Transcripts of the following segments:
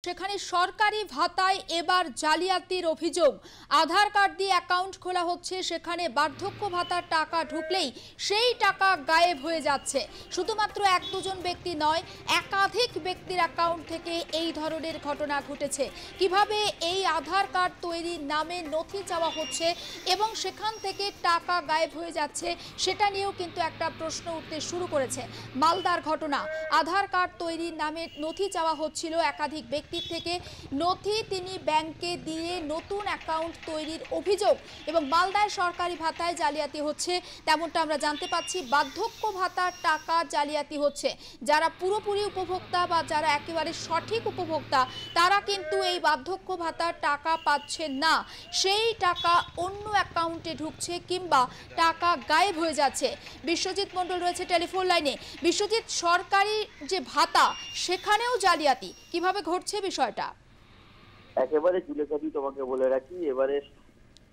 সেখানে সরকারি ভাতায় এবার জালিয়াতির অভিযোগ। আধার কার্ড দিয়ে অ্যাকাউন্ট খোলা হচ্ছে, সেখানে বার্ধক্য ভাতার টাকা ঢুকলেই সেই টাকা গায়েব হয়ে যাচ্ছে। শুধুমাত্র এক দুজন ব্যক্তি নয়, একাধিক ব্যক্তির অ্যাকাউন্ট থেকে এই ধরনের ঘটনা ঘটেছে। কিভাবে এই আধার কার্ড তৈরির নামে নথি চাওয়া হচ্ছে এবং সেখান থেকে টাকা গায়েব হয়ে যাচ্ছে, সেটা নিয়েও কিন্তু একটা প্রশ্ন উঠতে শুরু করেছে। মালদার ঘটনা, আধার কার্ড তৈরির নামে নথি চাওয়া হচ্ছিল একাধিক ব্যক্তি থেকে, নথি তিনি ব্যাংকে দিয়ে নতুন অ্যাকাউন্ট তৈরির অভিযোগ। এবং মালদায় সরকারি ভাতায় জালিয়াতি হচ্ছে তেমনটা আমরা জানতে পাচ্ছি। বার্ধক্য ভাতার টাকা জালিয়াতি হচ্ছে। যারা পুরোপুরি উপভোক্তা বা যারা একেবারে সঠিক উপভোক্তা, তারা কিন্তু এই বার্ধক্য ভাতার টাকা পাচ্ছেন না। সেই টাকা অন্য অ্যাকাউন্টে ঢুকছে কিংবা টাকা গায়েব হয়ে যাচ্ছে। বিশ্বজিৎ মণ্ডল রয়েছে টেলিফোন লাইনে। বিশ্বজিৎ, সরকারি যে ভাতা সেখানেও জালিয়াতি, কিভাবে ঘটছে বিষয়টা? একেবারে জুলেখাদি তোমাকে বলে রাখি, এবারে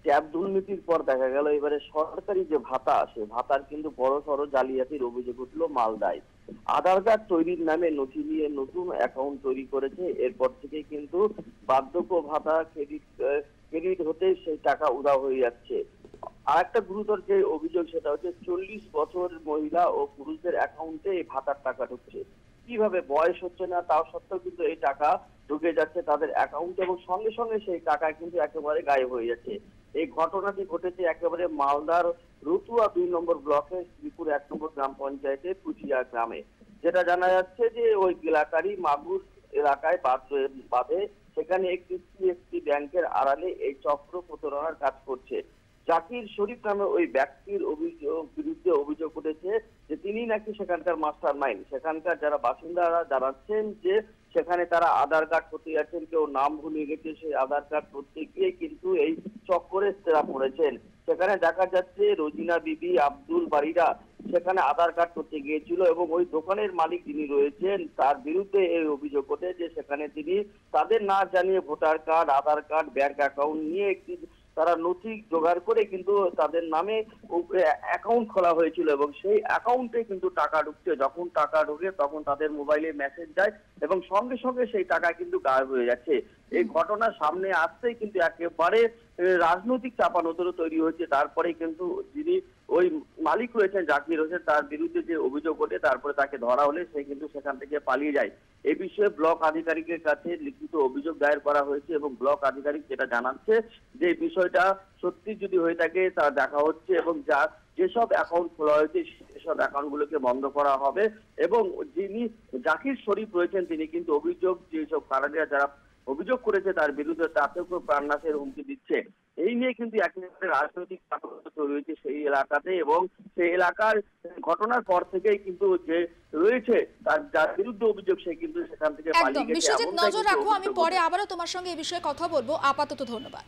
ট্যাব দুর্নীতির পর দেখা গেল এবারে সরকারি যে ভাতা, সে ভাতার কিন্তু বড় সড় জালিয়াতির অভিযোগ উঠলো মালদায়। আধার কার্ড তৈরির নামে নথি নিয়ে নতুন অ্যাকাউন্ট তৈরি করেছে। এরপর থেকে কিন্তু বার্ধক্য ভাতা ক্রেডিট হতে সেই টাকা উধাও হয়ে যাচ্ছে। আর একটা গুরুতর যে অভিযোগ, সেটা হচ্ছে 40 বছর মহিলা ও পুরুষদের অ্যাকাউন্টে এই ভাতার টাকা ঢুকছে। কিভাবে, বয়স হচ্ছে না তাও সত্ত্বেও কিন্তু এই টাকা ঢুকে যাচ্ছে তাদের অ্যাকাউন্টে এবং সঙ্গে সঙ্গে সেই টাকা কিন্তু একেবারে গায়েব হয়ে যাচ্ছে। এই ঘটনাটি ঘটেছে একেবারে মালদার রতুয়া 2 নম্বর ব্লকের শ্রীপুর 1 নম্বর গ্রাম পঞ্চায়েতের কুচিয়া গ্রামে। যেটা জানা যাচ্ছে যে ওই এলাকারই মাগুর এলাকায় বাঁধে, সেখানে একটি ব্যাংকের আড়ালে এই চক্র প্রতারণার কাজ করছে। জাকির শরীফ নামে ওই ব্যক্তির বিরুদ্ধে অভিযোগ উঠেছে যে তিনি নাকি সেখানকার মাস্টার মাইন্ড। সেখানকার যারা বাসিন্দারা জানাচ্ছেন যে সেখানে তারা আধার কার্ড করতে যাচ্ছেন, কেউ নাম ভুলে গেছে, সেই আধার কার্ড করতে গিয়ে কিন্তু এই চক্করে ধরা পড়েছেন। সেখানে দেখা যাচ্ছে রোজিনা বিবি, আব্দুল বারিরা সেখানে আধার কার্ড করতে গিয়েছিল এবং ওই দোকানের মালিক যিনি রয়েছেন তার বিরুদ্ধে এই অভিযোগ ওঠে যে সেখানে তিনি তাদের না জানিয়ে ভোটার কার্ড, আধার কার্ড, ব্যাংক অ্যাকাউন্ট নিয়ে একটি তারা নথি জোগাড় করে কিন্তু তাদের নামে অ্যাকাউন্ট খোলা হয়েছিল এবং সেই অ্যাকাউন্টে কিন্তু টাকা ঢুকছে। যখন টাকা ঢোকে তখন তাদের মোবাইলে মেসেজ যায় এবং সঙ্গে সঙ্গে সেই টাকা কিন্তু গায়েব হয়ে যাচ্ছে। এই ঘটনা সামনে আসতেই কিন্তু একেবারে রাজনৈতিক চাপানোতর তৈরি হয়েছে। তারপরে কিন্তু যিনি ওই মালিক রয়েছেন জাকির হোসেন, তার বিরুদ্ধে যে অভিযোগ ওঠে তারপরে তাকে ধরা হলে সে কিন্তু সেখান থেকে পালিয়ে যায়। এ বিষয়ে ব্লক আধিকারিকের কাছে লিখিত অভিযোগ দায়ের করা হয়েছে এবং ব্লক আধিকারিক যেটা জানাচ্ছে যে বিষয়টা সত্যি যদি হয়ে থাকে তা দেখা হচ্ছে এবং যেসব অ্যাকাউন্ট খোলা হয়েছে সেসব অ্যাকাউন্টগুলোকে বন্ধ করা হবে। এবং যিনি জাকির শরীফ রয়েছেন তিনি কিন্তু অভিযোগ, যেসব কারণেরা যারা অভিযোগ করেছে তার বিরুদ্ধে তাতেও প্রাণনাশের হুমকি দিচ্ছে। এই নিয়ে কিন্তু একেবারে রাজনৈতিক চাপানোতর তৈরি হয়েছে সেই এলাকাতে এবং সেই এলাকার ঘটনার পর থেকেই কিন্তু যে রয়েছে তার যার বিরুদ্ধে অভিযোগ সে কিন্তু সেখান থেকে পালিয়ে গেছে। বিশ্বজিৎ, নজর রাখো, আমি পরে আবারও তোমার সঙ্গে এই বিষয়ে কথা বলবো। আপাতত ধন্যবাদ।